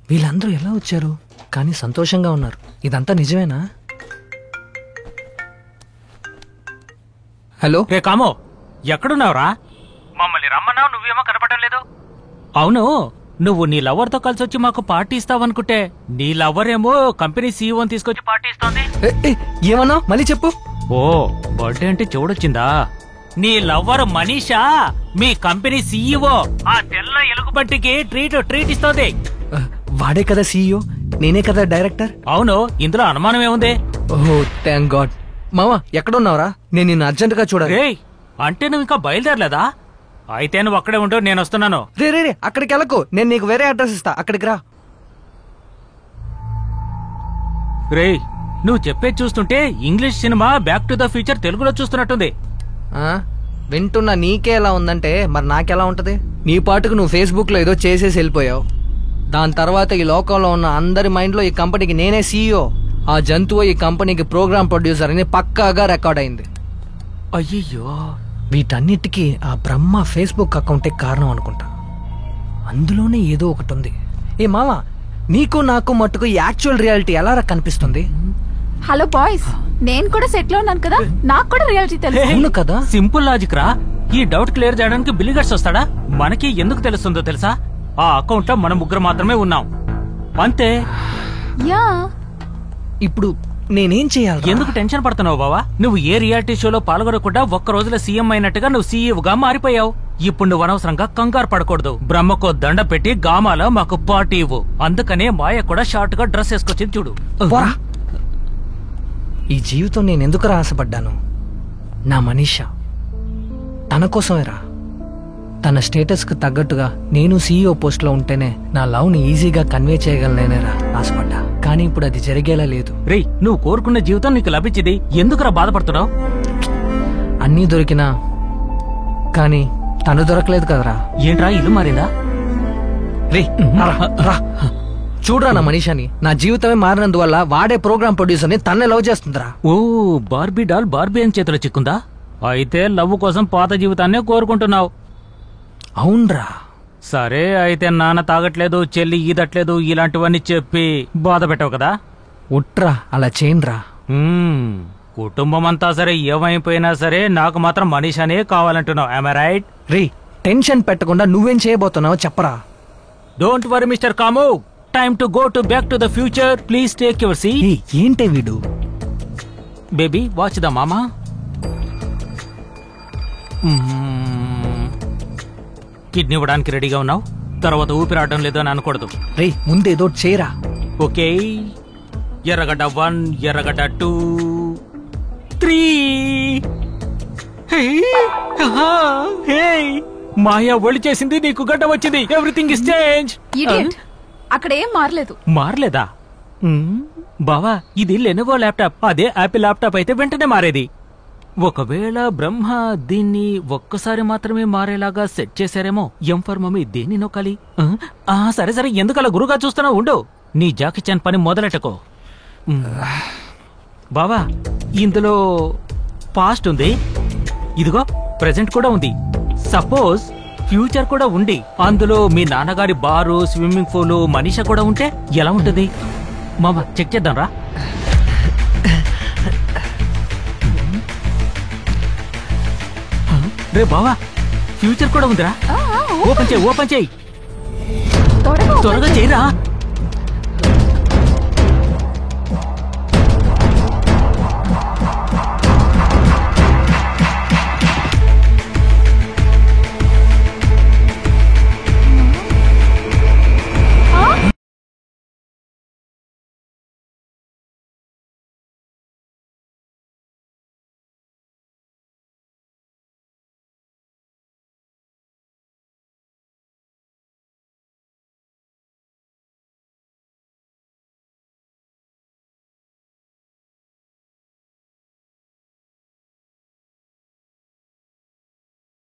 వీళ్ళందరూ ఎలా వచ్చారు? కానీ సంతోషంగా ఉన్నారు. ఇదంతా నిజమేనా? హలో రే కామో, ఎక్కడున్నావురా? మమ్మల్ని రమ్మన్నావు, నువ్వేమో కనపడడం లేదు. అవును, నువ్వు నీ లవర్ తో కలిసి వచ్చి మాకు పార్టీ ఇస్తావనుకుంటే నీ లవర్ ఏమో కంపెనీ సీఈఓని తీసుకొచ్చి పార్టీ ఇస్తోంది. ఏమన్నా మళ్ళీ చెప్పు. ఓ, బర్త్డే అంటే చూడొచ్చిందా? నీ లవ్వర్ మనీషా మీ కంపెనీ సీఈఓ ఆ తెల్ల ఎలుగుబంటికి ట్రీట్ ఇస్తోంది. వాడే కదా సీఈఓ, నేనే కదా డైరెక్టర్. అవును, ఇందులో అనుమానం ఏముంది? ఓహో థ్యాంక్ గాడ్. మావా ఎక్కడున్నావురా? నేను నిన్ను అర్జెంట్ గా చూడాలి. రేయ్, అంటే నువ్వు ఇంకా బయలుదేరలేదా? అయితే నువ్వు అక్కడే ఉంటూ నేను వస్తున్నాను. రే రే రే అక్కడికి వెళ్ళకు, నేను నీకు వేరే అడ్రస్ ఇస్తా, అక్కడికి రా. రేయ్, నువ్వు చెప్పేది చూస్తుంటే English cinema back to the future తెలుగులో చూస్తున్నట్టుంది. వింటున్నా నీకే ఎలా ఉందంటే మరి నాకెలా ఉంటది? నీ పాటుకు నువ్వు ఫేస్బుక్ లో ఏదో చేసేసి వెళ్ళిపోయావు. దాని తర్వాత ఈ లోకంలో ఉన్న అందరి మైండ్ లో ఈ కంపెనీకి నేనే సీఈఓ, ఆ జంతువు ఈ కంపెనీకి ప్రోగ్రామ్ ప్రొడ్యూసర్ అని పక్కాగా రికార్డ్ అయింది. అయ్యయ్యో, వీటన్నిటికీ ఆ బ్రహ్మ ఫేస్బుక్ అకౌంటే కారణం అనుకుంటా. అందులోనే ఏదో ఒకటి ఉంది. ఏ మావా, నీకు నాకు మట్టుకు యాక్చువల్ రియాలిటీ ఎలా కనిపిస్తుంది? హలో బాయ్స్, నేను కూడా సెట్ లో ఉన్నాను కదా, నాకు కూడా రియాలిటీ తెలుసు. అవును కదా. సింపుల్ లాజిక్ రా. ఈ డౌట్ క్లియర్ చేయడానికి బిల్లిగట్స్ వస్తాడా? మనకి ఎందుకు తెలుస్తుందో తెలుసా? ఆ అకౌంట్ లో మనం ముగ్గురు మాత్రమే ఉన్నాం, అంతే. యా, ఇప్పుడు నేనేం చేయాలి? ఎందుకు టెన్షన్ పడుతున్నావు బావా? నువ్వు ఏ రియాలిటీ షోలో పాల్గొనకుండా ఒక్క రోజులో సీఎం అయినట్టుగా నువ్వు సీఈఓగా మారిపోయావు. ఇప్పుడు నువ్వు అనవసరంగా కంగారు పడకూడదు. బ్రహ్మకో దండ పెట్టి గామాలో మాకు పార్టీ ఇవ్వు. అందుకనే మాయ కూడా షార్ట్ గా డ్రెస్ వేసుకొచ్చింది చూడు. ఈ జీవితం నేను ఎందుకు ఆశపడ్డాను? నా మనీషా తన కోసమేరా. తన స్టేటస్ కు తగ్గట్టుగా నేను సీఈఓ పోస్ట్ లో ఉంటేనే నా లవ్ ని ఈజీగా కన్వే చేయగలనేరా ఆశపడ్డా. కానీ ఇప్పుడు అది జరిగేలా లేదు. రేయ్, నువ్వు కోరుకున్న జీవితం నీకు లభించింది, ఎందుకురా బాధపడుతున్నావు? అన్నీ దొరికినా కానీ తను దొరకలేదు కదరా. ఏంట్రా ఇల్లు మారిందా? రే రా చూడరా నా మనీషాని. నా జీవితమే మారినందువల్ల వాడే ప్రోగ్రామ్ ప్రొడ్యూసర్ ని తన్నే లవ్ చేస్తుందిరా. ఓ, బార్బీ డాల్ బార్బీ అని చేతిలో చిక్కుందా? అయితే లవ్ కోసం పాత జీవితాన్నే కోరుకుంటున్నావు. అవునరా. సరే, అయితే నాన్న తాగట్లేదు, చెల్లి ఈదట్లేదు, ఇలాంటివన్నీ చెప్పి బాధ పెట్టావు కదా. ఉట్రా అలా చేయండిరా. కుటుంబం అంతా సరే ఏమైపోయినా సరే నాకు మాత్రం మనీషానే కావాలంటున్నావు. I right? రే టెన్షన్ పెట్టకుండా నువ్వేం చేయబోతున్నావో చెప్పరా. Don't worry mister Kamu, time to go to back to the future. Please take your seat. ఏంటే వీడు? బేబీ వాచ్ ద మామా. కిడ్నీ ఇవ్వడానికి రెడీగా ఉన్నావు, తర్వాత ఊపిరాడడం లేదో అని అనకూడదు. రే ముందేదో చేయరా. ఓకే, ఎర్రగడ్డ 1, ఎర్రగడ్డ 2, 3. మాయా ఒళ్ళు చేసింది, నీకు గడ్డ వచ్చింది. Everything is change. అక్కడ ఏం మారలేదు. మారలేదా? బావా, ఇది లెనోవో ల్యాప్టాప్, అదే యాపిల్ ల్యాప్టాప్ అయితే వెంటనే మారేది. ఒకవేళ బ్రహ్మ దీన్ని ఒక్కసారి మాత్రమే మారేలాగా సెట్ చేశారేమో. ఎం ఫర్ మమ్మీ దేన్ని నొక్కాలి? సరే సరే, ఎందుకలా గురుగా చూస్తున్నావు? ఉండు, నీ జాకీ చాన్ పని మొదలెట్టకో. బావా, ఇందులో పాస్ట్ ఉంది, ఇదిగో ప్రెజెంట్ కూడా ఉంది, సపోజ్ ఫ్యూచర్ కూడా ఉండి అందులో మీ నాన్నగారి బారు, స్విమ్మింగ్ పూల్, మనీషా కూడా ఉంటే ఎలా ఉంటుంది? మామ చెక్ చేద్దాం రా. రే బావా, ఫ్యూచర్ కూడా ఉందిరా. ఓపెన్ చేయి, ఓపెన్ చేయి, త్వరగా చేయరా.